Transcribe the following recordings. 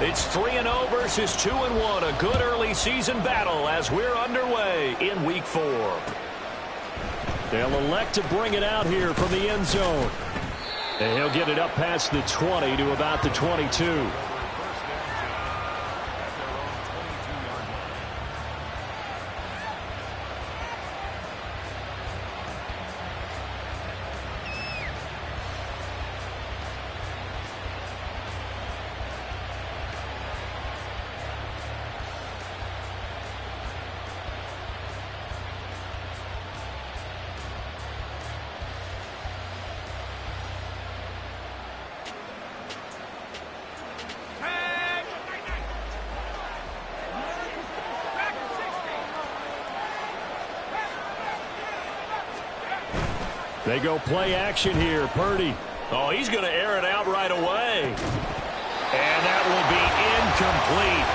It's 3-0 versus 2-1. A good early season battle as we're underway in Week 4. They'll elect to bring it out here from the end zone. And he'll get it up past the 20 to about the 22. They go play action here. Purdy. Oh, he's going to air it out right away. And that will be incomplete.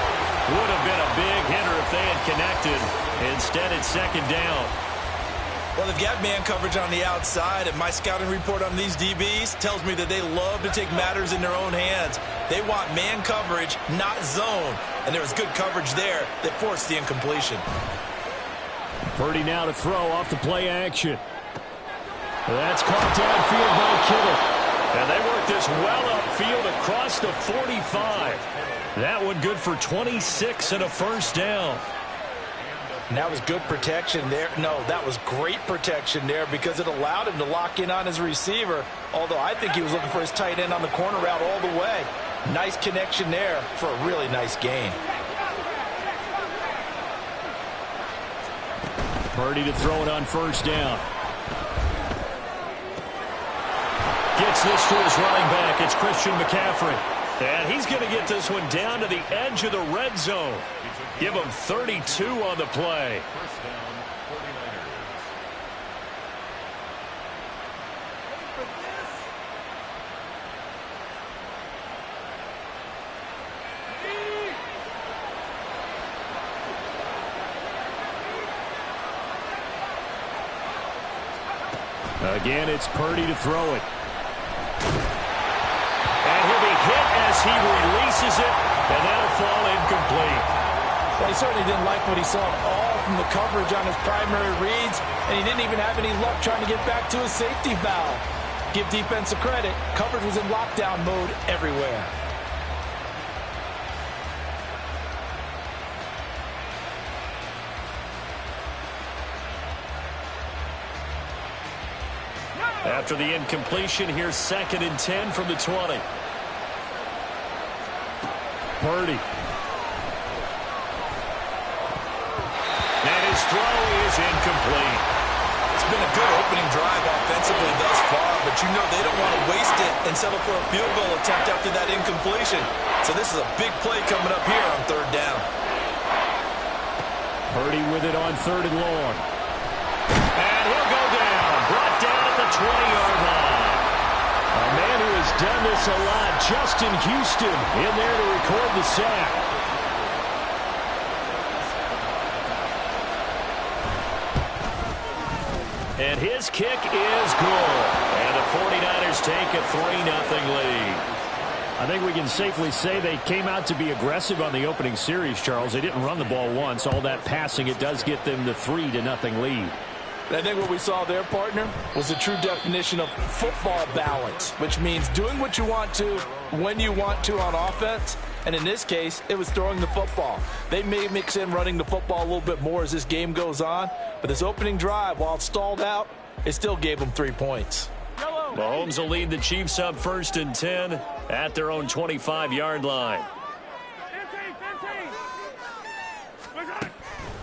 Would have been a big hitter if they had connected. Instead, it's second down. Well, they've got man coverage on the outside, and my scouting report on these DBs tells me that they love to take matters in their own hands. They want man coverage, not zone. And there was good coverage there that forced the incompletion. Purdy now to throw off the play action. That's caught downfield by Kittle. And they work this well upfield across the 45. That one good for 26 and a first down. And that was good protection there. No, that was great protection there because it allowed him to lock in on his receiver. Although I think he was looking for his tight end on the corner route all the way. Nice connection there for a really nice gain. Purdy to throw it on first down. Gets this to his running back. It's Christian McCaffrey. And he's going to get this one down to the edge of the red zone. Give him 32 on the play. Again, it's Purdy to throw it. And he'll be hit as he releases it, and that'll fall incomplete. Well, he certainly didn't like what he saw at all from the coverage on his primary reads, and he didn't even have any luck trying to get back to his safety valve. Give defense a credit. Coverage was in lockdown mode everywhere. After the incompletion, here's 2nd and 10 from the 20. Purdy. And his throw is incomplete. It's been a good opening drive offensively thus far, but you know they don't want to waste it and settle for a field goal attempt after that incompletion. So this is a big play coming up here on 3rd down. Purdy with it on 3rd and long. And he'll go down. Brought down at the 20-yard line. A man who has done this a lot, Justin Houston, in there to record the sack. And his kick is good. And the 49ers take a 3-0 lead. I think we can safely say they came out to be aggressive on the opening series, Charles. They didn't run the ball once. All that passing, it does get them the 3-0 lead. I think what we saw there, partner, was the true definition of football balance, which means doing what you want to when you want to on offense. And in this case, it was throwing the football. They may mix in running the football a little bit more as this game goes on. But this opening drive, while it stalled out, it still gave them 3 points. Mahomes will lead the Chiefs up 1st and 10 at their own 25-yard line.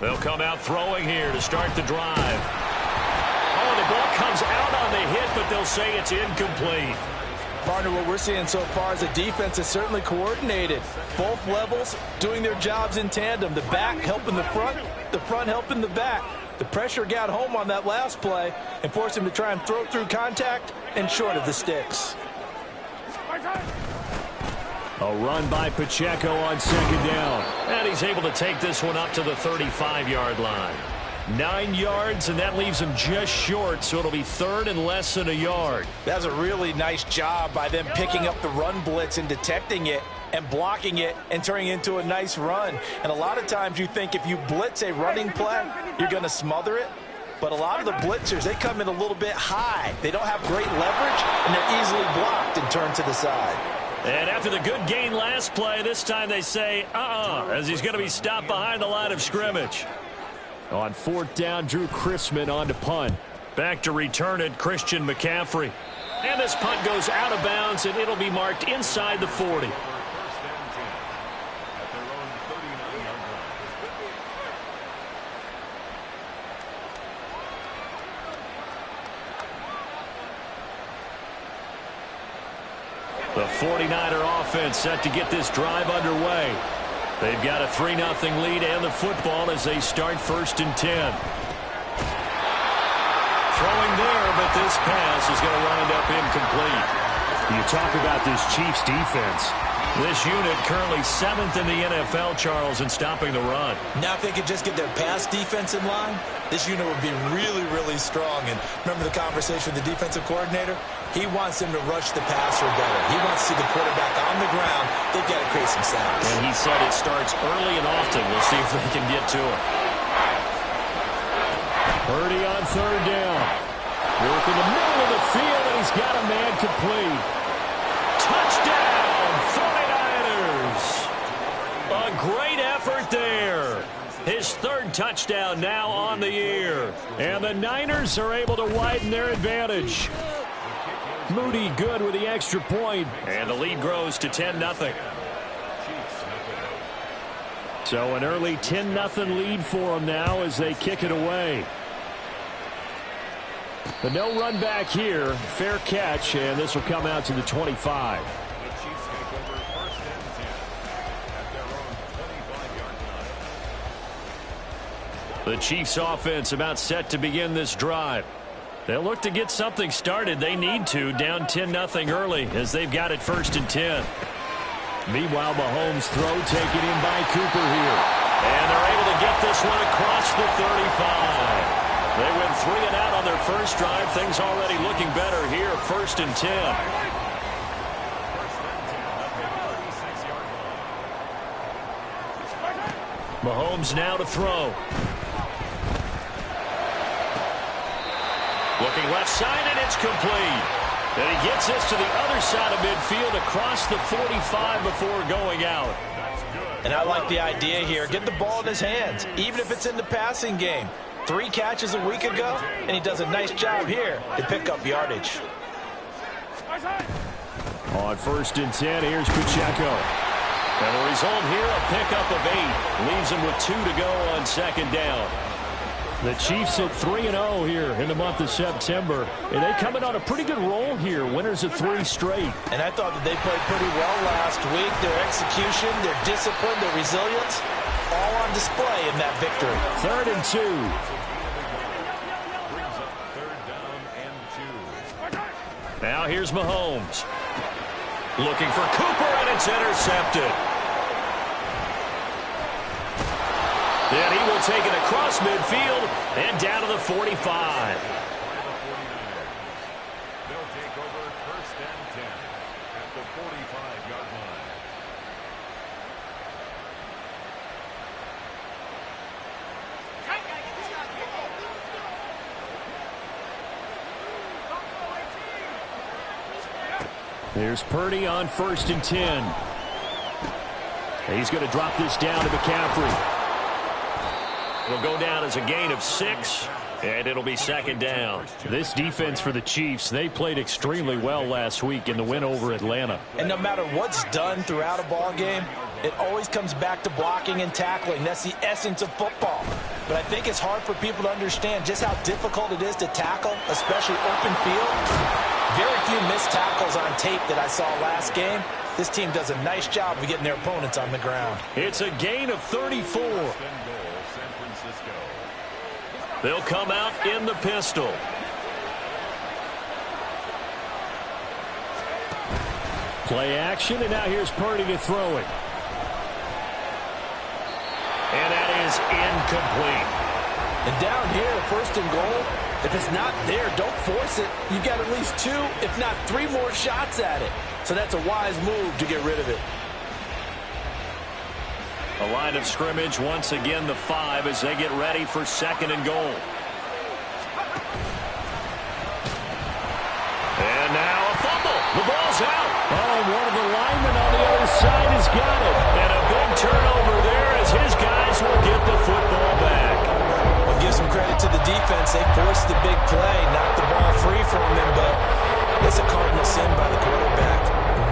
They'll come out throwing here to start the drive. Oh, the ball comes out on the hit, but they'll say it's incomplete. Partner, what we're seeing so far is a defense is certainly coordinated. Both levels doing their jobs in tandem. The back helping the front helping the back. The pressure got home on that last play and forced him to try and throw through contact and short of the sticks. A run by Pacheco on 2nd down. And he's able to take this one up to the 35-yard line. 9 yards, and that leaves him just short, so it'll be third and less than a yard. That's a really nice job by them picking up the run blitz and detecting it and blocking it and turning it into a nice run. And a lot of times you think if you blitz a running play, you're going to smother it. But a lot of the blitzers, they come in a little bit high. They don't have great leverage, and they're easily blocked and turned to the side. And after the good gain last play, this time they say, as he's going to be stopped behind the line of scrimmage. On fourth down, Drew Chrisman on to punt. Back to return it, Christian McCaffrey. And this punt goes out of bounds, and it'll be marked inside the 40. The 49er offense set to get this drive underway. They've got a 3-0 lead and the football as they start first and 10. Throwing there, but this pass is going to wind up incomplete. You talk about this Chiefs defense. This unit currently 7th in the NFL, Charles, in stopping the run. Now if they could just get their pass defense in line, this unit would be really, really strong. And remember the conversation with the defensive coordinator? He wants them to rush the passer better. He wants to see the quarterback on the ground. They've got to create some sacks. And he said it starts early and often. We'll see if they can get to it. Purdy on third down. Working the middle of the field, and he's got a man complete. Touchdown, 49ers. A great effort there. His third touchdown now on the year. And the Niners are able to widen their advantage. Moody good with the extra point. And the lead grows to 10-0. So an early 10-0 lead for them now as they kick it away. But no run back here. Fair catch, and this will come out to the 25. The Chiefs offense about set to begin this drive. They'll look to get something started. They need to, down 10-0 early as they've got it first and 10. Meanwhile, Mahomes' throw taken in by Cooper here. And they're able to get this one across the 35. They went 3 and out on their first drive. Things already looking better here, first and 10. Mahomes now to throw. Looking left side, and it's complete. And he gets this to the other side of midfield across the 45 before going out. And I like the idea here. Get the ball in his hands, even if it's in the passing game. 3 catches a week ago, and he does a nice job here to pick up yardage. On first and 10, here's Pacheco. And the result here, a pickup of 8. Leaves him with 2 to go on second down. The Chiefs at 3-0 here in the month of September. And they coming on a pretty good roll here. Winners of 3 straight. And I thought that they played pretty well last week. Their execution, their discipline, their resilience, all on display in that victory. Third and 2. Now here's Mahomes. Looking for Cooper, and it's intercepted. Then he will take it across midfield and down to the 45. They'll take over first and 10 at the 45-yard line. Here's Purdy on first and 10. He's going to drop this down to McCaffrey. It'll go down as a gain of 6, and it'll be second down. This defense for the Chiefs, they played extremely well last week in the win over Atlanta. And no matter what's done throughout a ball game, it always comes back to blocking and tackling. That's the essence of football. But I think it's hard for people to understand just how difficult it is to tackle, especially open field. Very few missed tackles on tape that I saw last game. This team does a nice job of getting their opponents on the ground. It's a gain of 34. They'll come out in the pistol. Play action, and now here's Purdy to throw it. And that is incomplete. And down here, first and goal, if it's not there, don't force it. You've got at least 2, if not 3 more shots at it. So that's a wise move to get rid of it. A line of scrimmage once again, the 5 as they get ready for second and goal. And now a fumble. The ball's out. Oh, one of the linemen on the other side has got it. And a big turnover there as his guys will get the football back. I'll give some credit to the defense. They forced the big play, knocked the ball free from him, but it's a cardinal sin by the quarterback.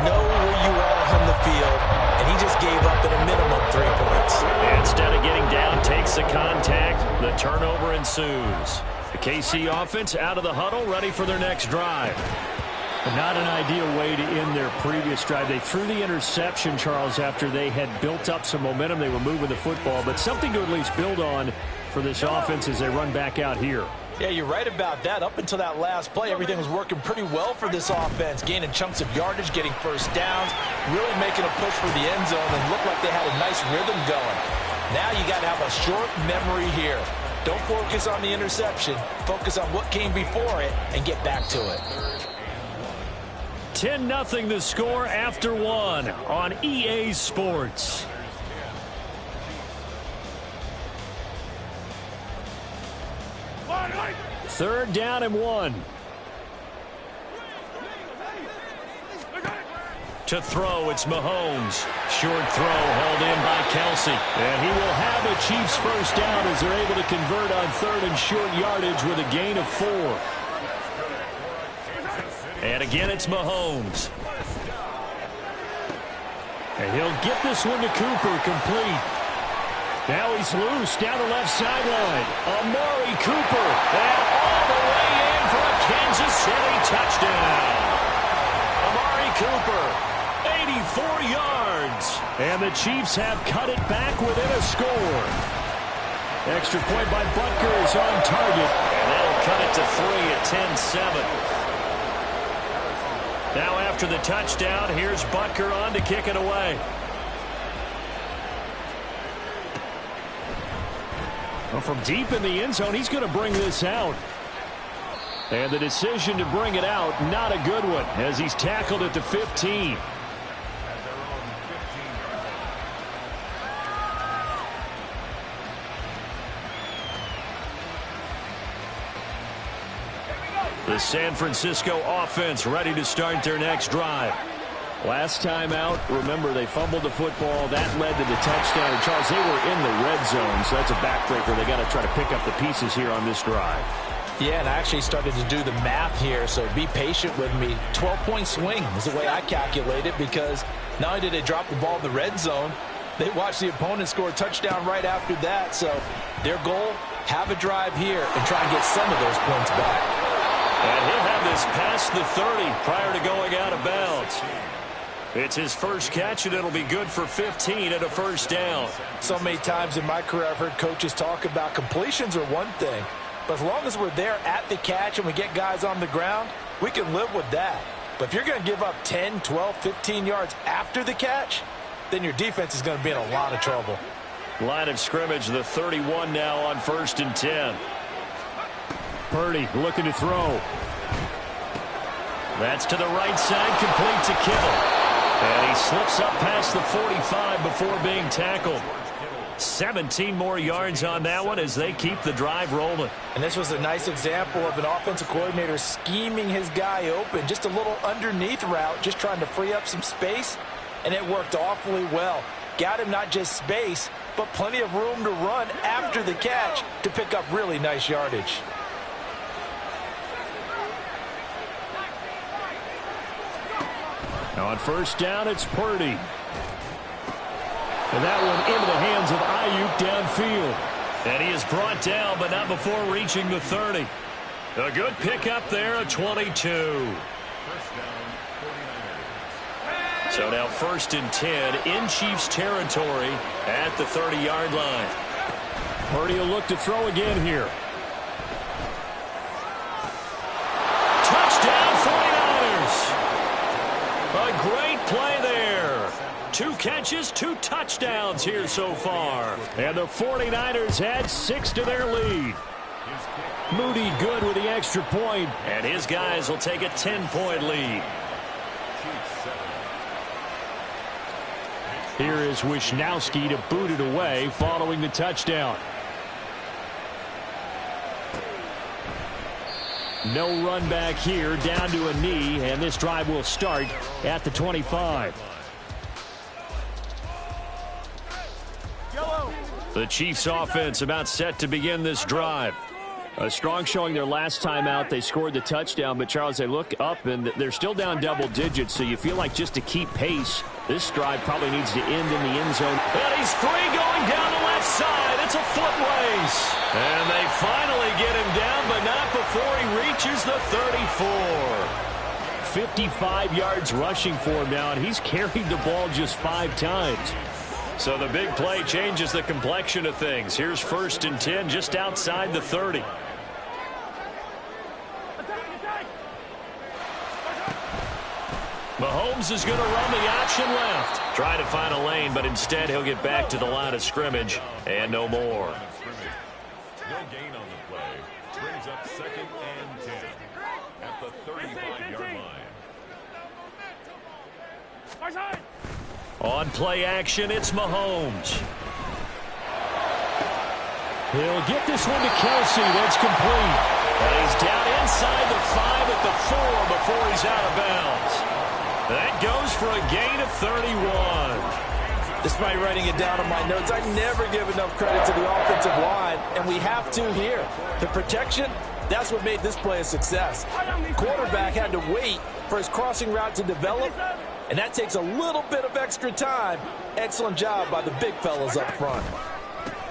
Know where you are on the field, and he just gave up at a minimum 3 points. And instead of getting down, takes the contact. The turnover ensues. The KC offense out of the huddle, ready for their next drive. Not an ideal way to end their previous drive. They threw the interception, Charles, after they had built up some momentum. They were moving the football, but something to at least build on for this offense as they run back out here. Yeah, you're right about that. Up until that last play, everything was working pretty well for this offense, gaining chunks of yardage, getting first downs, really making a push for the end zone, and looked like they had a nice rhythm going. Now you got to have a short memory here. Don't focus on the interception. Focus on what came before it and get back to it. 10-0 the score after 1 on EA Sports. Third down and 1. To throw, it's Mahomes. Short throw held in by Kelsey. And he will have a Chiefs first down as they're able to convert on third and short yardage with a gain of 4. And again, it's Mahomes. And he'll get this one to Cooper, complete. Now he's loose down the left sideline. Amari Cooper. And all the way in for a Kansas City touchdown. Amari Cooper, 84 yards. And the Chiefs have cut it back within a score. Extra point by Butker is on target. And that'll cut it to 3 at 10-7. Now after the touchdown, here's Butker on to kick it away. Well, from deep in the end zone, he's going to bring this out. And the decision to bring it out, not a good one, as he's tackled at the 15. The San Francisco offense ready to start their next drive. Last time out, remember, they fumbled the football. That led to the touchdown. And, Charles, they were in the red zone, so that's a backbreaker. They got to try to pick up the pieces here on this drive. Yeah, and I actually started to do the math here, so be patient with me. 12-point swing is the way I calculate it, because not only did they drop the ball in the red zone, they watched the opponent score a touchdown right after that. So their goal, have a drive here and try and get some of those points back. And he'll have this past the 30 prior to going out of bounds. It's his first catch, and it'll be good for 15 at a first down. So many times in my career, I've heard coaches talk about completions are one thing, but as long as we're there at the catch and we get guys on the ground, we can live with that. But if you're going to give up 10, 12, 15 yards after the catch, then your defense is going to be in a lot of trouble. Line of scrimmage, the 31 now on 1st and 10. Purdy looking to throw. That's to the right side, complete to Kittle. And he slips up past the 45 before being tackled. 17 more yards on that one as they keep the drive rolling. And this was a nice example of an offensive coordinator scheming his guy open. Just a little underneath route, just trying to free up some space, and it worked awfully well. Got him not just space, but plenty of room to run after the catch to pick up really nice yardage. Now on first down, it's Purdy. And that one into the hands of Ayuk downfield. And he is brought down, but not before reaching the 30. A good pickup there, a 22. So now 1st and 10 in Chiefs territory at the 30-yard line. Purdy will look to throw again here. Touchdown 49ers. A great play there. 2 catches, 2 touchdowns here so far. And the 49ers add 6 to their lead. Moody good with the extra point, and his guys will take a 10-point lead. Here is Wisnowski to boot it away following the touchdown. No run back here, down to a knee, and this drive will start at the 25. The Chiefs offense about set to begin this drive. A strong showing their last time out. They scored the touchdown, but Charles, they look up and they're still down double digits, so you feel like just to keep pace, this drive probably needs to end in the end zone. And he's free going down the left side. It's a foot race. And they finally get him down, but not before he reaches the 34. 55 yards rushing for him now, and he's carried the ball just 5 times. So the big play changes the complexion of things. Here's 1st and 10 just outside the 30. Mahomes is going to run the option left. Trying to find a lane, but instead he'll get back to the line of scrimmage and no more. No gain on the play. Brings up 2nd and 10 at the 35-yard line. On play action, it's Mahomes. He'll get this one to Kelsey. That's complete. And he's down inside the 5 at the 4 before he's out of bounds. That goes for a gain of 31. Despite writing it down on my notes, I never give enough credit to the offensive line, and we have to here. The protection, that's what made this play a success. Quarterback had to wait for his crossing route to develop, and that takes a little bit of extra time. Excellent job by the big fellas up front.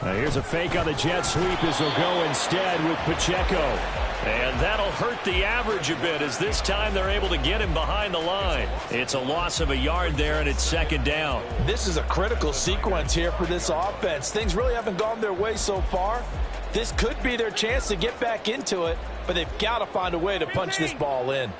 Here's a fake on the jet sweep as he'll go instead with Pacheco. And that'll hurt the average a bit as this time they're able to get him behind the line. It's a loss of a yard there, and it's 2nd down. This is a critical sequence here for this offense. Things really haven't gone their way so far. This could be their chance to get back into it, but they've got to find a way to punch this ball in.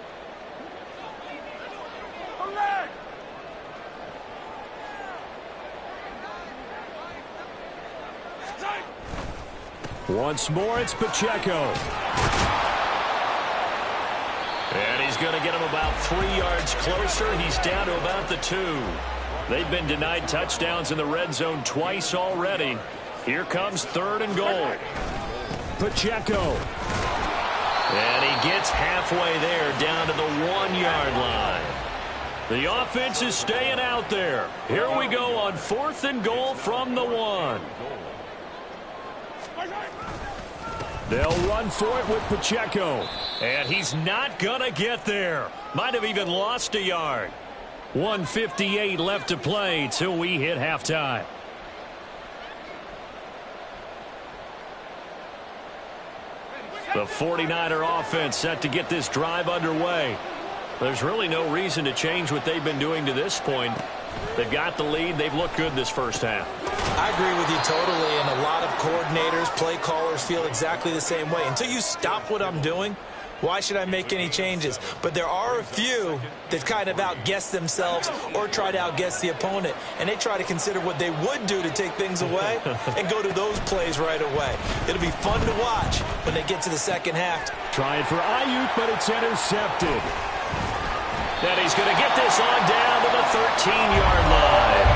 Once more, it's Pacheco. And he's going to get him about 3 yards closer. He's down to about the 2. They've been denied touchdowns in the red zone twice already. Here comes 3rd and goal. Pacheco. And he gets halfway there, down to the 1-yard line. The offense is staying out there. Here we go on 4th and goal from the 1. They'll run for it with Pacheco. And he's not going to get there. Might have even lost a yard. 1:58 left to play till we hit halftime. The 49er offense set to get this drive underway. There's really no reason to change what they've been doing to this point. They've got the lead. They've looked good this first half. I agree with you totally, and a lot of coordinators, play callers feel exactly the same way. Until you stop what I'm doing, why should I make any changes? But there are a few that kind of outguess themselves or try to outguess the opponent, and they try to consider what they would do to take things away and go to those plays right away. It'll be fun to watch when they get to the second half. Trying for Ayuk, but it's intercepted. And he's going to get this on down to the 13-yard line.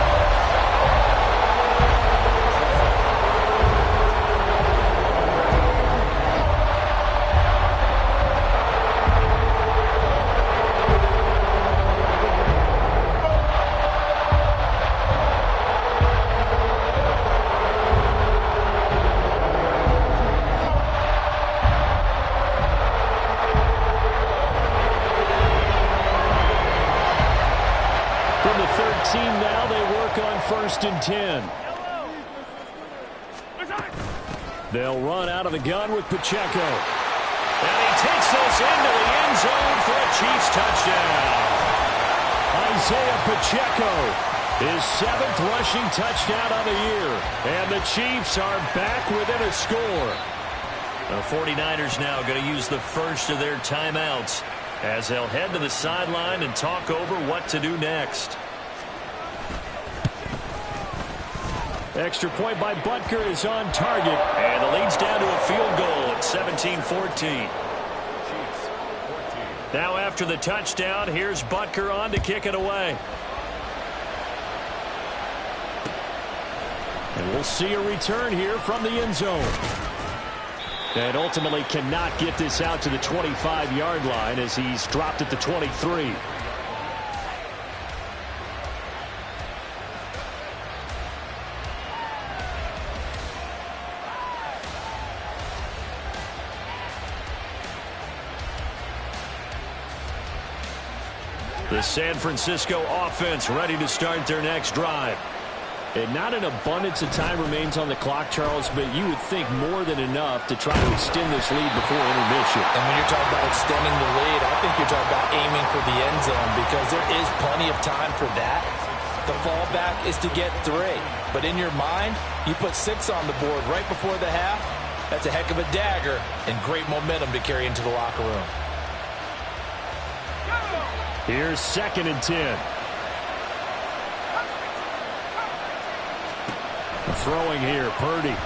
Now they work on 1st and 10. They'll run out of the gun with Pacheco. And he takes this into the end zone for a Chiefs touchdown. Isaiah Pacheco, his 7th rushing touchdown on the year. And the Chiefs are back within a score. The 49ers now going to use the first of their timeouts as they'll head to the sideline and talk over what to do next. Extra point by Butker is on target. And the lead's down to a field goal at 17-14. Now after the touchdown, here's Butker on to kick it away. And we'll see a return here from the end zone. And ultimately cannot get this out to the 25-yard line as he's dropped at the 23. The San Francisco offense ready to start their next drive. And not an abundance of time remains on the clock, Charles, but you would think more than enough to try to extend this lead before intermission. And when you're talking about extending the lead, I think you're talking about aiming for the end zone because there is plenty of time for that. The fallback is to get 3. But in your mind, you put 6 on the board right before the half. That's a heck of a dagger and great momentum to carry into the locker room. Here's 2nd and 10. Throwing here, Purdy.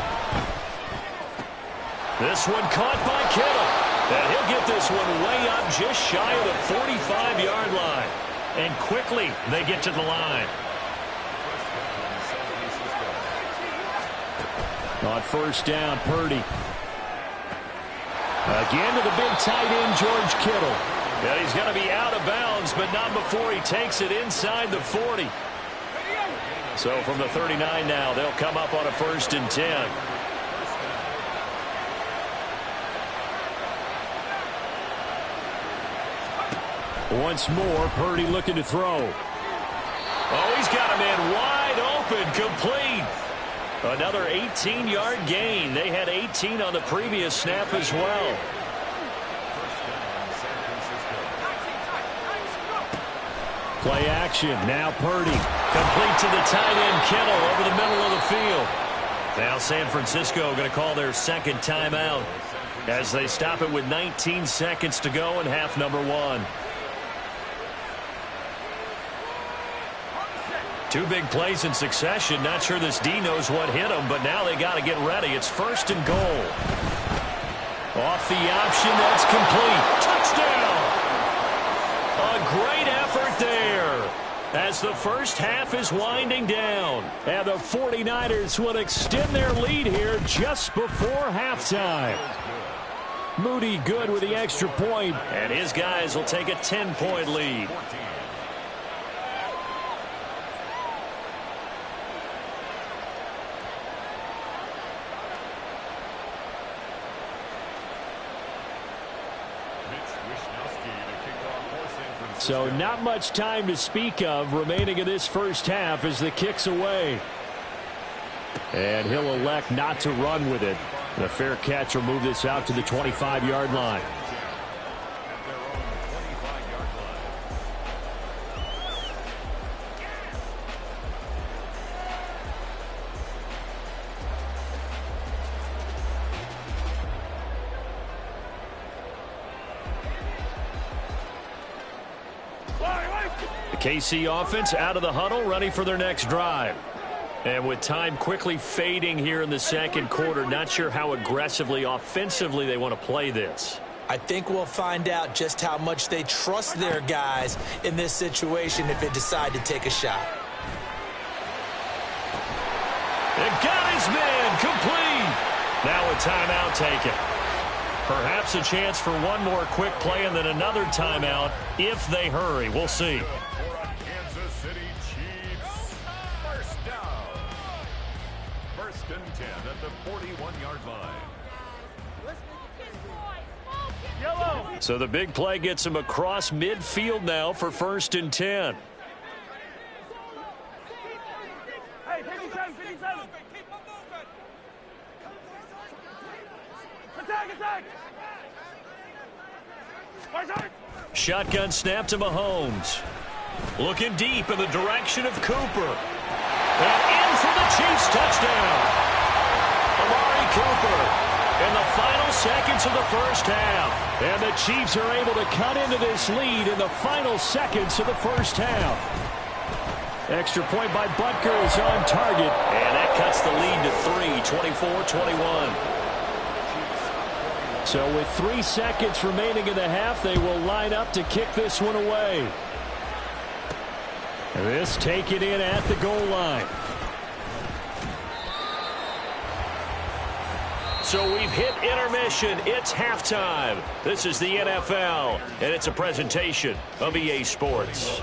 This one caught by Kittle. And he'll get this one way up just shy of the 45-yard line. And quickly they get to the line. On first down, Purdy. Again to the big tight end, George Kittle. And he's going to be out of bounds, but not before he takes it inside the 40. So from the 39 now, they'll come up on a 1st and 10. Once more, Purdy looking to throw. Oh, he's got a man wide open, complete. Another 18-yard gain. They had 18 on the previous snap as well. Play action. Now Purdy. Complete to the tight end, Kittle, over the middle of the field. Now San Francisco going to call their 2nd timeout as they stop it with 19 seconds to go in half number 1. 2 big plays in succession. Not sure this D knows what hit him, but now they got to get ready. It's 1st and goal. Off the option. That's complete. Touchdown. A great effort there as the first half is winding down. And the 49ers will extend their lead here just before halftime. Moody good with the extra point, and his guys will take a 10-point lead. So not much time to speak of remaining in this first half as the kick's away. And he'll elect not to run with it. The fair catch will move this out to the 25-yard line. KC offense out of the huddle, ready for their next drive. And with time quickly fading here in the second quarter, not sure how aggressively, offensively they want to play this. I think we'll find out just how much they trust their guys in this situation if they decide to take a shot. It got his man complete. Now a timeout taken. Perhaps a chance for one more quick play and then another timeout if they hurry. We'll see. So the big play gets him across midfield now for 1st and 10. Hey, 57, 57. Attack, attack. Shotgun snap to Mahomes. Looking deep in the direction of Cooper. And in for the Chiefs touchdown. Amari Cooper. In the final seconds of the first half. And the Chiefs are able to cut into this lead in the final seconds of the first half. Extra point by Butker is on target. And that cuts the lead to 3, 24-21. So with 3 seconds remaining in the half, they will line up to kick this one away. This taken in at the goal line. So we've hit intermission. It's halftime. This is the NFL, and it's a presentation of EA Sports.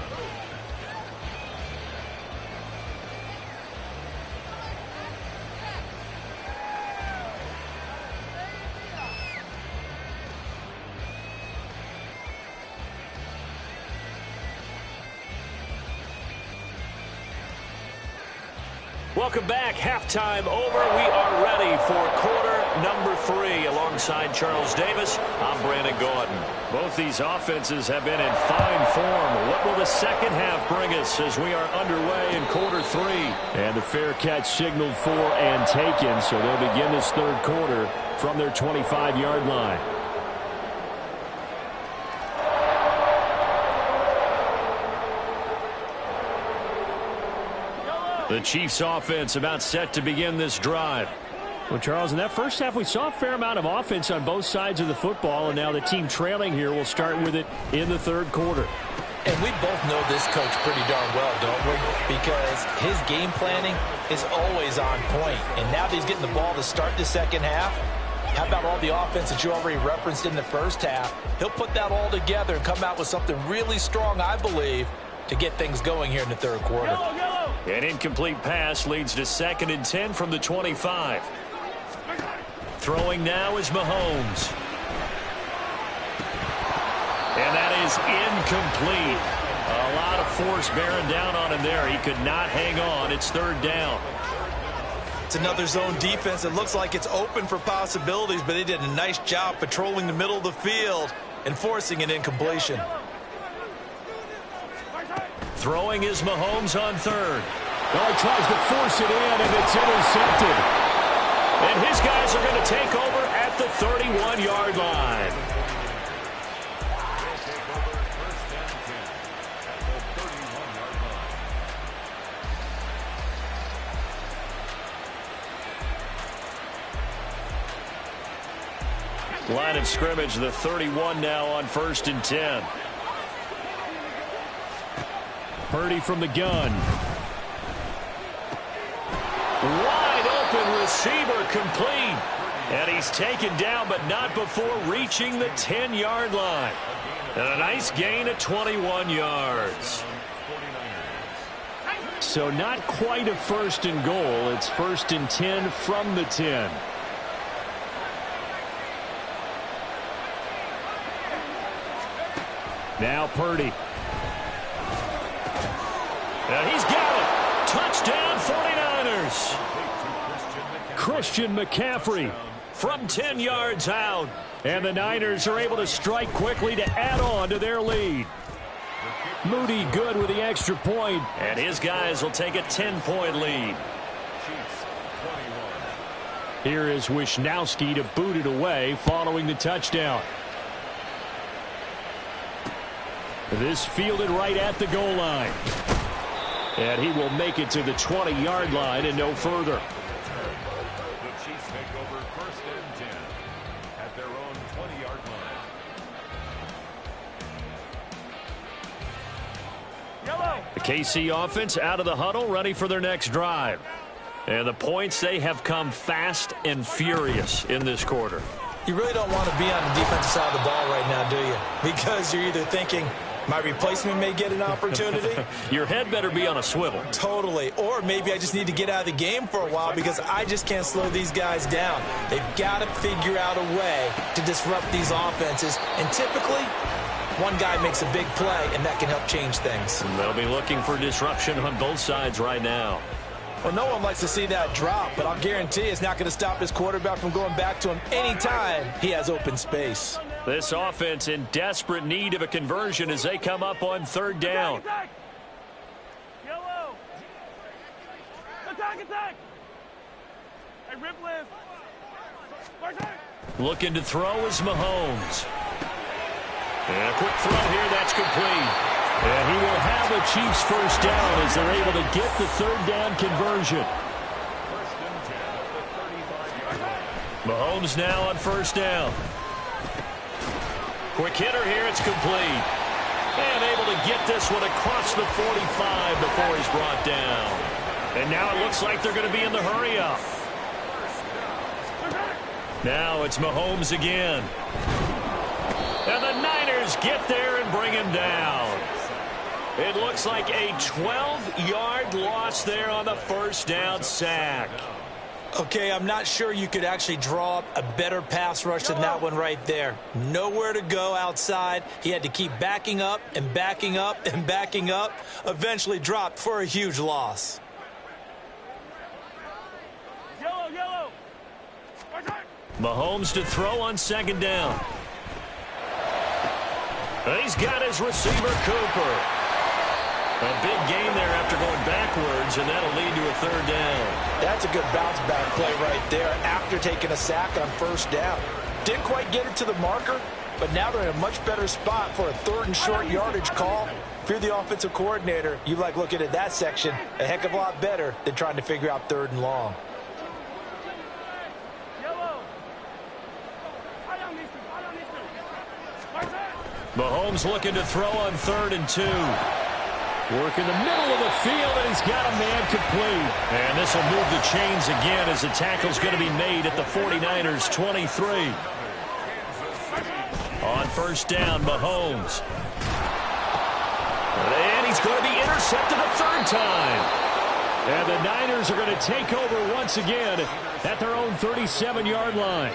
Welcome back. Halftime over. We are ready for quarter number 3. Alongside Charles Davis, I'm Brandon Gaudin. Both these offenses have been in fine form. What will the second half bring us as we are underway in quarter 3? And the fair catch signaled for and taken, so they'll begin this third quarter from their 25-yard line. The Chiefs offense about set to begin this drive. Well, Charles, in that first half, we saw a fair amount of offense on both sides of the football, and now the team trailing here will start with it in the third quarter. And we both know this coach pretty darn well, don't we? Because his game planning is always on point. And now that he's getting the ball to start the second half, how about all the offense that you already referenced in the first half? He'll put that all together and come out with something really strong, I believe, to get things going here in the third quarter. An incomplete pass leads to 2nd and 10 from the 25. Throwing now is Mahomes. And that is incomplete. A lot of force bearing down on him there. He could not hang on. It's 3rd down. It's another zone defense. It looks like it's open for possibilities, but they did a nice job patrolling the middle of the field and forcing an incompletion. Throwing is Mahomes on 3rd. Well, he tries to force it in, and it's intercepted. And his guys are going to take over at the 31-yard line. Line of scrimmage, the 31 now on 1st and 10. Purdy from the gun. Wide open receiver, complete. And he's taken down, but not before reaching the 10-yard line. And a nice gain of 21 yards. So not quite a 1st and goal. It's 1st and 10 from the 10. Now Purdy. And he's got it. Touchdown 49ers. Christian McCaffrey from 10 yards out. And the Niners are able to strike quickly to add on to their lead. Moody good with the extra point. And his guys will take a 10-point lead. Here is Wisnowski to boot it away following the touchdown. This fielded right at the goal line. And he will make it to the 20-yard line and no further. The Chiefs take over 1st and 10 at their own 20-yard line. The KC offense out of the huddle, ready for their next drive. And the points, they have come fast and furious in this quarter. You really don't want to be on the defensive side of the ball right now, do you? Because you're either thinking, my replacement may get an opportunity. Your head better be on a swivel. Totally. Or maybe I just need to get out of the game for a while because I just can't slow these guys down. They've got to figure out a way to disrupt these offenses. And typically, one guy makes a big play, and that can help change things. And they'll be looking for disruption on both sides right now. Well, no one likes to see that drop, but I'll guarantee it's not going to stop his quarterback from going back to him anytime he has open space. This offense in desperate need of a conversion as they come up on 3rd down. Attack! Yellow! Attack! Hey, rip lift! Looking to throw is Mahomes. And a quick throw here, that's complete. And he will have the Chiefs first down as they're able to get the third down conversion. Mahomes now on first down. Quick hitter here. It's complete. And able to get this one across the 45 before he's brought down. And now it looks like they're going to be in the hurry-up. Now it's Mahomes again. And the Niners get there and bring him down. It looks like a 12-yard loss there on the first down sack. Okay, I'm not sure you could actually draw up a better pass rush than that one right there. Nowhere to go outside. He had to keep backing up and backing up and backing up. Eventually dropped for a huge loss. Yellow. Mahomes to throw on second down. He's got his receiver, Cooper. A big gain there after going backwards, and that'll lead to a third down. That's a good bounce-back play right there after taking a sack on first down. Didn't quite get it to the marker, but now they're in a much better spot for a third and short yardage call. If you're the offensive coordinator, you like looking at that section a heck of a lot better than trying to figure out third and long. Mahomes looking to throw on 3rd and 2. Work in the middle of the field, and he's got a man complete. And this will move the chains again as the tackle's going to be made at the 49ers' 23. On first down, Mahomes. And he's going to be intercepted a third time. And the Niners are going to take over once again at their own 37-yard line.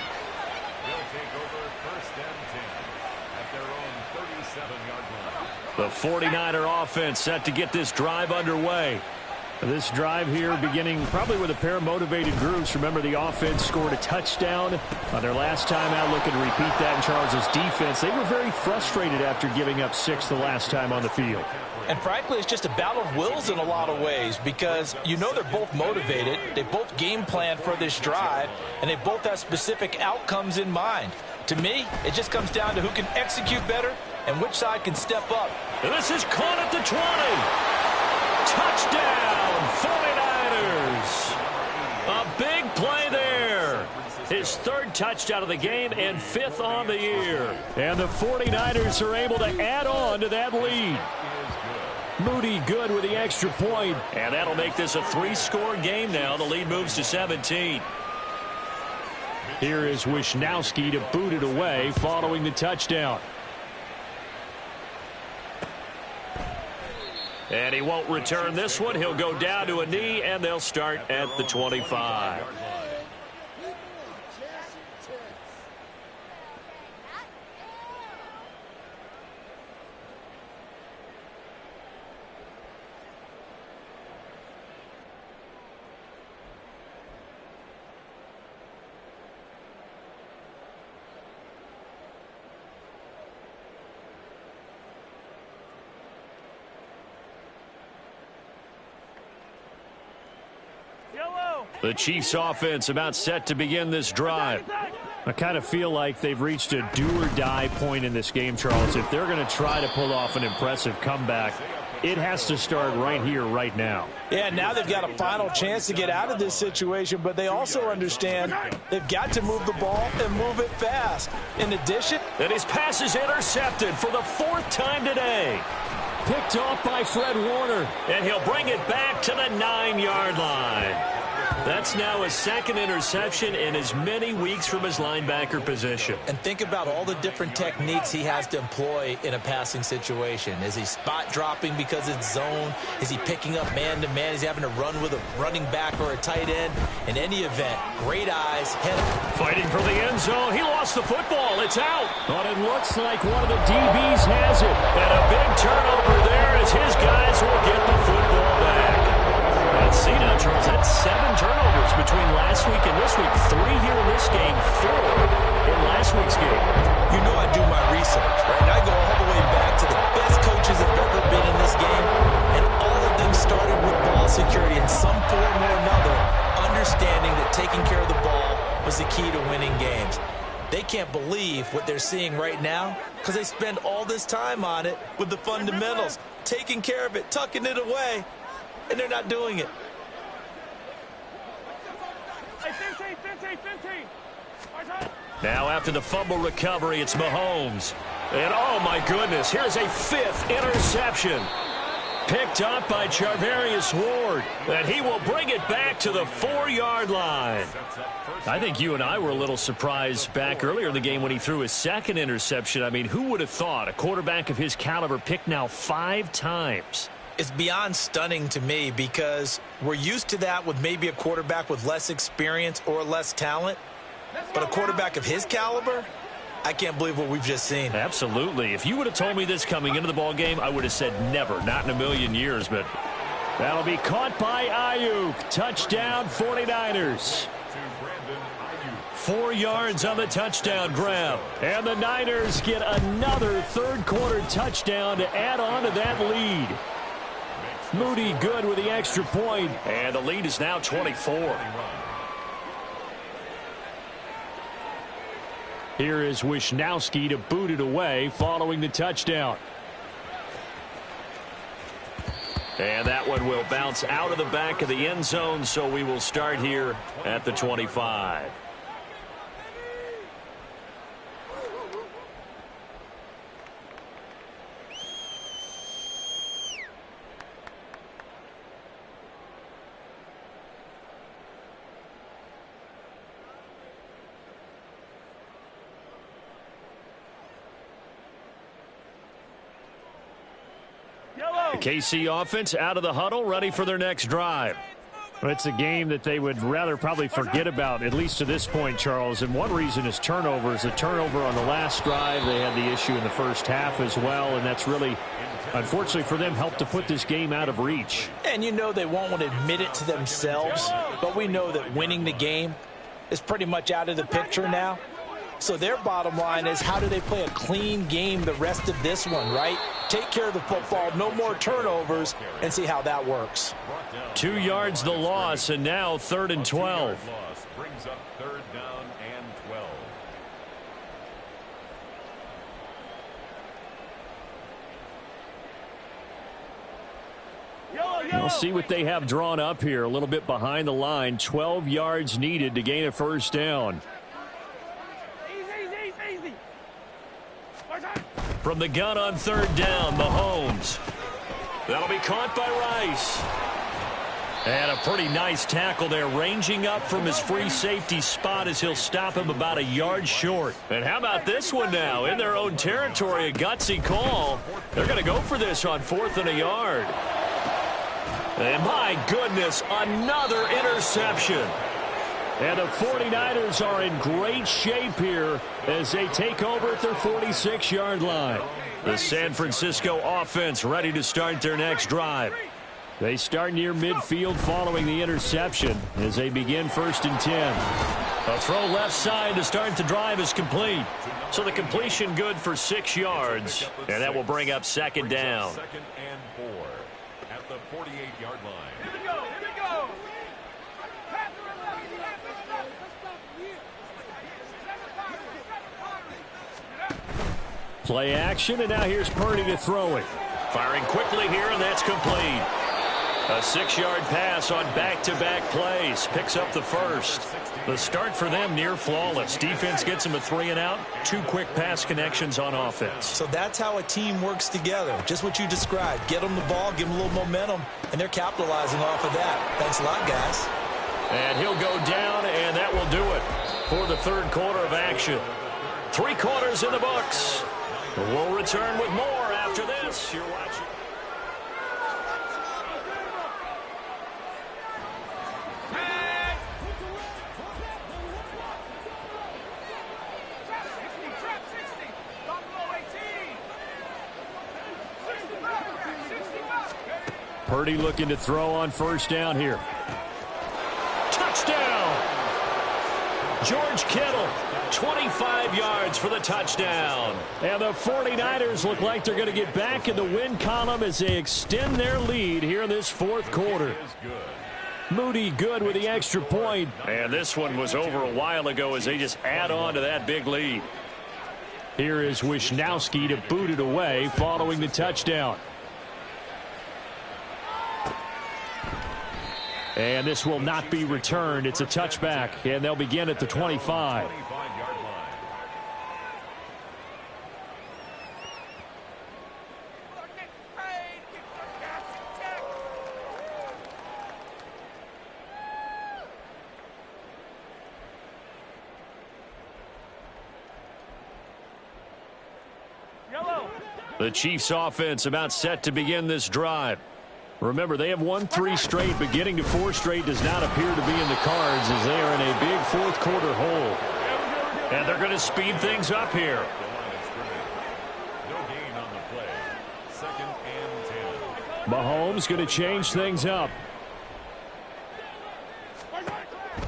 The 49er offense set to get this drive underway. This drive here beginning probably with a pair of motivated groups. Remember, the offense scored a touchdown on their last time out. Looking to repeat that in Charles' defense. They were very frustrated after giving up 6 the last time on the field. And frankly, it's just a battle of wills in a lot of ways because you know they're both motivated. They both game plan for this drive, and they both have specific outcomes in mind. To me, it just comes down to who can execute better and which side can step up. And this is caught at the 20. Touchdown, 49ers. A big play there. His 3rd touchdown of the game and 5th on the year. And the 49ers are able to add on to that lead. Moody good with the extra point. And that'll make this a 3-score game now. The lead moves to 17. Here is Wisnowski to boot it away following the touchdown. And he won't return this one. He'll go down to a knee, and they'll start at the 25. The Chiefs offense about set to begin this drive. I kind of feel like they've reached a do-or-die point in this game, Charles. If they're going to try to pull off an impressive comeback, it has to start right here, right now. Yeah, now they've got a final chance to get out of this situation, but they also understand they've got to move the ball and move it fast. In addition, and his pass is intercepted for the 4th time today. Picked off by Fred Warner, and he'll bring it back to the 9-yard line. That's now his 2nd interception in as many weeks from his linebacker position. And think about all the different techniques he has to employ in a passing situation. Is he spot dropping because it's zone? Is he picking up man-to-man? Is he having to run with a running back or a tight end? In any event, great eyes, head fighting for the end zone. He lost the football. It's out. But it looks like one of the DBs has it. And a big turnover there as his guys will get the football back. Let's see now, Charles. That's 7 turnovers between last week and this week. 3 here in this game, 4 in last week's game. You know I do my research, right? And I go all the way back to the best coaches that have ever been in this game, and all of them started with ball security in some form or another, understanding that taking care of the ball was the key to winning games. They can't believe what they're seeing right now because they spend all this time on it with the fundamentals, taking care of it, tucking it away, and they're not doing it. Now after the fumble recovery, it's Mahomes. And oh my goodness, here's a 5th interception. Picked up by Charvarius Ward. And he will bring it back to the 4-yard line. I think you and I were a little surprised back earlier in the game when he threw his 2nd interception. I mean, who would have thought a quarterback of his caliber picked now 5 times? It's beyond stunning to me because we're used to that with maybe a quarterback with less experience or less talent. But a quarterback of his caliber, I can't believe what we've just seen. Absolutely. If you would have told me this coming into the ball game, I would have said never, not in a million years. But that'll be caught by Ayuk. Touchdown, 49ers. 4 yards on the touchdown grab. And the Niners get another third-quarter touchdown to add on to that lead. Moody good with the extra point. And the lead is now 24. Here is Wishnowski to boot it away following the touchdown. And that one will bounce out of the back of the end zone, so we will start here at the 25. The KC offense out of the huddle, ready for their next drive. Well, it's a game that they would rather probably forget about, at least to this point, Charles. And one reason is turnovers. A turnover on the last drive. They had the issue in the first half as well, and that's really, unfortunately for them, helped to put this game out of reach. And you know they won't want to admit it to themselves, but we know that winning the game is pretty much out of the picture now. So their bottom line is, how do they play a clean game the rest of this one, right? Take care of the football, no more turnovers, and see how that works. 2 yards the loss, and now 3rd and 12. Brings up 3rd down and 12. We'll see what they have drawn up here. A little bit behind the line. 12 yards needed to gain a first down. From the gun on 3rd down, Mahomes. That'll be caught by Rice. And a pretty nice tackle there, ranging up from his free safety spot as he'll stop him about a yard short. And how about this one now? In their own territory, a gutsy call. They're going to go for this on 4th and a yard. And my goodness, another interception. And the 49ers are in great shape here as they take over at their 46-yard line. The San Francisco offense ready to start their next drive. They start near midfield following the interception as they begin 1st and 10. A throw left side to start the drive is complete. So the completion good for 6 yards. And that will bring up 2nd down. 2nd and 4 at the 48-yard line. Here we go, here we go. Play action, and now here's Purdy to throw it. Firing quickly here, and that's complete. A 6-yard pass on back-to-back plays. Picks up the first. The start for them near flawless. Defense gets them a 3-and-out. 2 quick pass connections on offense. So that's how a team works together. Just what you described. Get them the ball, give them a little momentum, and they're capitalizing off of that. Thanks a lot, guys. And he'll go down, and that will do it for the 3rd quarter of action. 3 quarters in the books. We'll return with more after this. You're watching. Purdy looking to throw on 1st down here. Touchdown! George Kittle, 25 yards for the touchdown. And the 49ers look like they're going to get back in the win column as they extend their lead here in this 4th quarter. Moody good with the extra point. And this one was over a while ago as they just add on to that big lead. Here is Wisnowski to boot it away following the touchdown. And this will not be returned. It's a touchback, and they'll begin at the 25. 25-yard line. The Chiefs offense about set to begin this drive. Remember, they have won 3 straight, but getting to 4 straight does not appear to be in the cards as they are in a big fourth quarter hole. And they're going to speed things up here. No gain on the play. 2nd and 10. Mahomes going to change things up.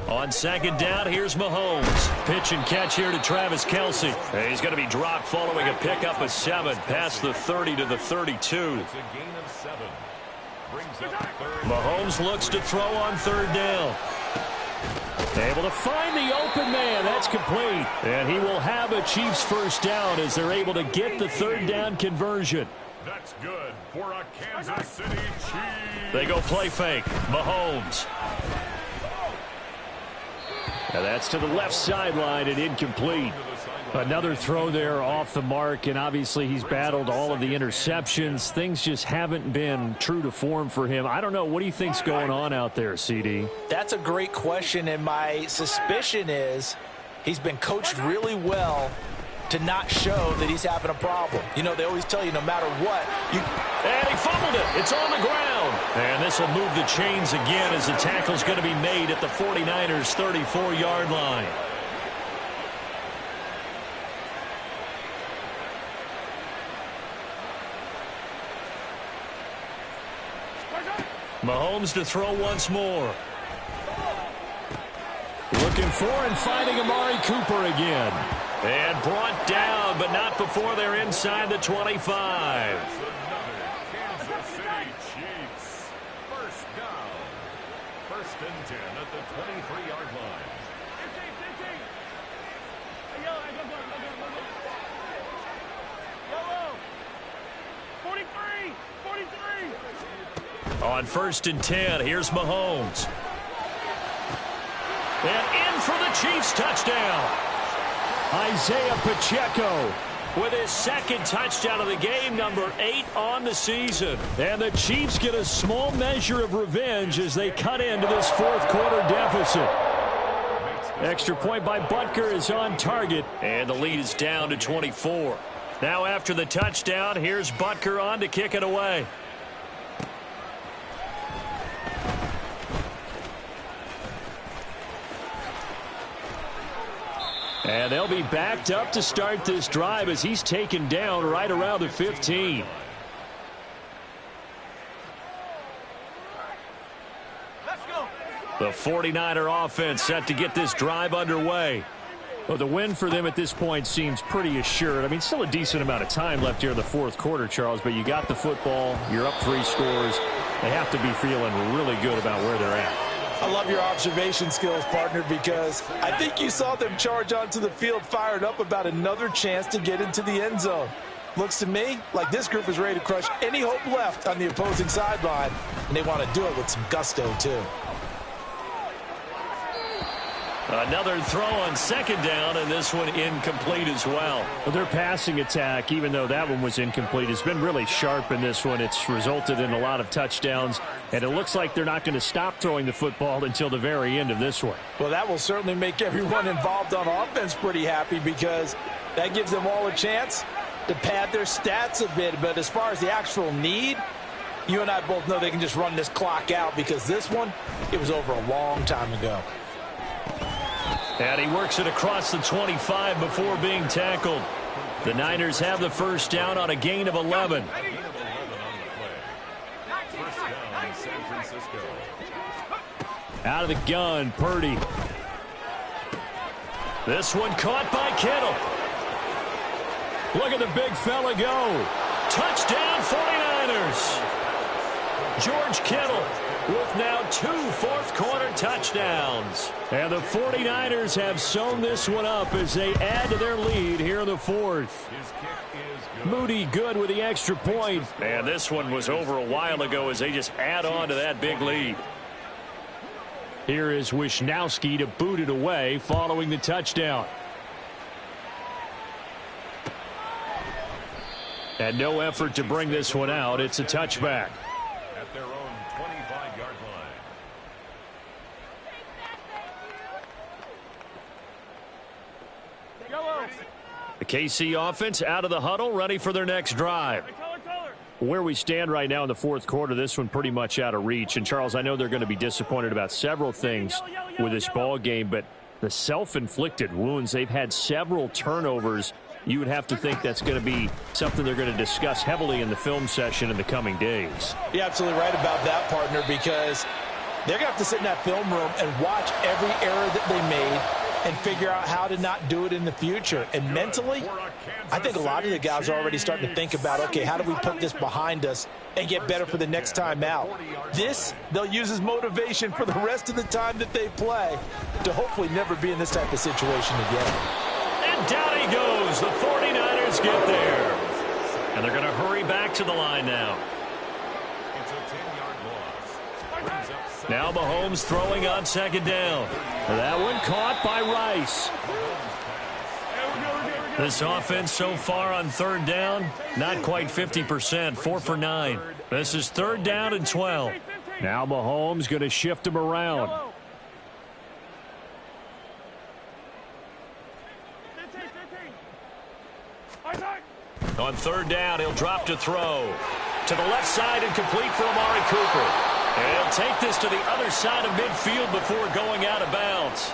On 2nd down, here's Mahomes. Pitch and catch here to Travis Kelce. And he's going to be dropped following a pickup of 7 past the 30 to the 32. It's a gain of 7. Brings up 3rd. Mahomes looks to throw on 3rd down. Able to find the open man. That's complete. And he will have a Chiefs first down as they're able to get the 3rd down conversion. That's good for a Kansas City Chiefs. They go play fake. Mahomes. Now that's to the left sideline and incomplete. Another throw there off the mark, and obviously he's battled all of the interceptions. Things just haven't been true to form for him. I don't know. What do you think's going on out there, CD? That's a great question, and my suspicion is he's been coached really well to not show that he's having a problem. You know, they always tell you no matter what. And he fumbled it. It's on the ground. And this will move the chains again as the tackle's going to be made at the 49ers' 34-yard line. Mahomes to throw once more. Looking for and finding Amari Cooper again. And brought down, but not before they're inside the 25. Kansas City Chiefs. First down. 1st and 10 at the 23-yard line. Yellow. 43. 43. On 1st and 10, here's Mahomes. And in for the Chiefs touchdown. Isaiah Pacheco With his 2nd touchdown of the game, number 8 on the season. And the Chiefs get a small measure of revenge as they cut into this fourth quarter deficit. Extra point by Butker is on target. And the lead is down to 24. Now after the touchdown, here's Butker on to kick it away. And they'll be backed up to start this drive as he's taken down right around the 15. Let's go. The 49er offense set to get this drive underway. Well, the win for them at this point seems pretty assured. I mean, still a decent amount of time left here in the fourth quarter, Charles, but you got the football. You're up 3 scores. They have to be feeling really good about where they're at. I love your observation skills, partner, because I think you saw them charge onto the field fired up about another chance to get into the end zone. Looks to me like this group is ready to crush any hope left on the opposing sideline, and they want to do it with some gusto, too. Another throw on 2nd down, and this one incomplete as well. Well, their passing attack, even though that one was incomplete, has been really sharp in this one. It's resulted in a lot of touchdowns, and it looks like they're not going to stop throwing the football until the very end of this one. Well, that will certainly make everyone involved on offense pretty happy because that gives them all a chance to pad their stats a bit. But as far as the actual need, you and I both know they can just run this clock out because this one, it was over a long time ago. And he works it across the 25 before being tackled. The Niners have the first down on a gain of 11. First down, San Francisco. Out of the gun, Purdy. This one caught by Kittle. Look at the big fella go. Touchdown 49ers. George Kittle with now 2 fourth-quarter touchdowns. And the 49ers have sewn this one up as they add to their lead here in the fourth. Moody good with the extra point. And this one was over a while ago as they just add on to that big lead. Here is Wishnowski to boot it away following the touchdown. And no effort to bring this one out. It's a touchback. At their own 25-yard line. The KC offense out of the huddle, ready for their next drive. Where we stand right now in the fourth quarter, this one pretty much out of reach. And, Charles, I know they're going to be disappointed about several things with this ball game, but the self-inflicted wounds, they've had several turnovers. You would have to think that's going to be something they're going to discuss heavily in the film session in the coming days. You're absolutely right about that, partner, because they're going to have to sit in that film room and watch every error that they made and figure out how to not do it in the future. And mentally, I think a lot of the guys are already starting to think about, okay, how do we put this behind us and get better for the next time out? This, they'll use as motivation for the rest of the time that they play to hopefully never be in this type of situation again. And down he goes. The 49ers get there. And they're going to hurry back to the line now. It's a 10-yard loss. Brings up second. Now Mahomes throwing on second down. That one caught by Rice. This offense so far on third down, not quite 50%, 4 for 9. This is third down and 12. Now Mahomes going to shift him around. On third down, he'll drop to throw. To the left side and complete for Amari Cooper. And he'll take this to the other side of midfield before going out of bounds.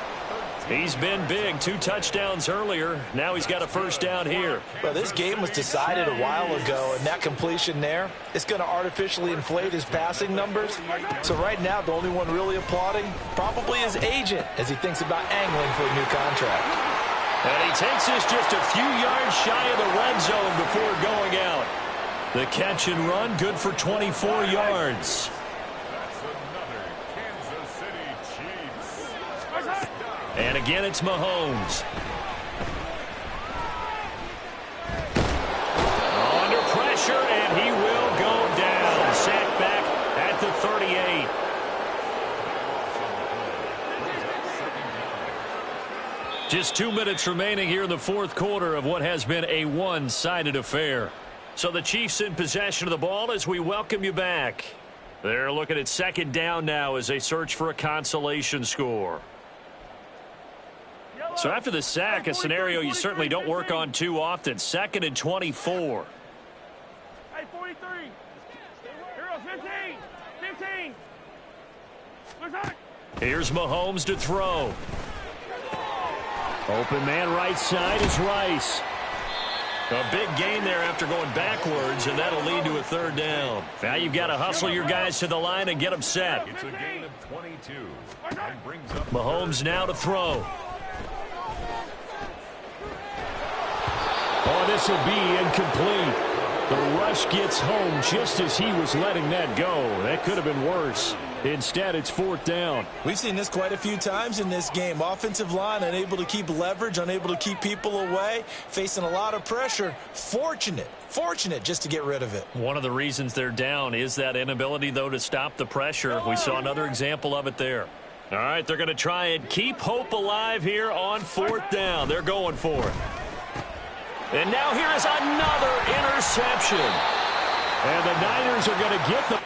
He's been big, 2 touchdowns earlier. Now he's got a first down here. Well, this game was decided a while ago, and that completion there, it's going to artificially inflate his passing numbers. So right now, the only one really applauding probably his agent as he thinks about angling for a new contract. And he takes this just a few yards shy of the red zone before going out. The catch and run, good for 24 yards. That's another Kansas City Chiefs. And again, it's Mahomes. Under pressure, and he will go down. Sacked back at the 38. Just 2 minutes remaining here in the fourth quarter of what has been a one-sided affair. So the Chiefs in possession of the ball as we welcome you back. They're looking at second down now as they search for a consolation score. So after the sack, a scenario you certainly don't work on too often. 2nd and 24. Hey, 43. Here, 15. 15. Here's Mahomes to throw. Open man right side is Rice. A big gain there after going backwards, and that'll lead to a third down. Now you've got to hustle your guys to the line and get them set. It's a gain of 22. And brings up Mahomes now to throw. Oh, this will be incomplete. The rush gets home just as he was letting that go. That could have been worse. Instead, it's fourth down. We've seen this quite a few times in this game. Offensive line unable to keep leverage, unable to keep people away, facing a lot of pressure. Fortunate just to get rid of it. One of the reasons they're down is that inability, though, to stop the pressure. We saw another example of it there. All right, they're going to try and keep hope alive here on fourth down. They're going for it. And now here is another interception. And the Niners are going to get the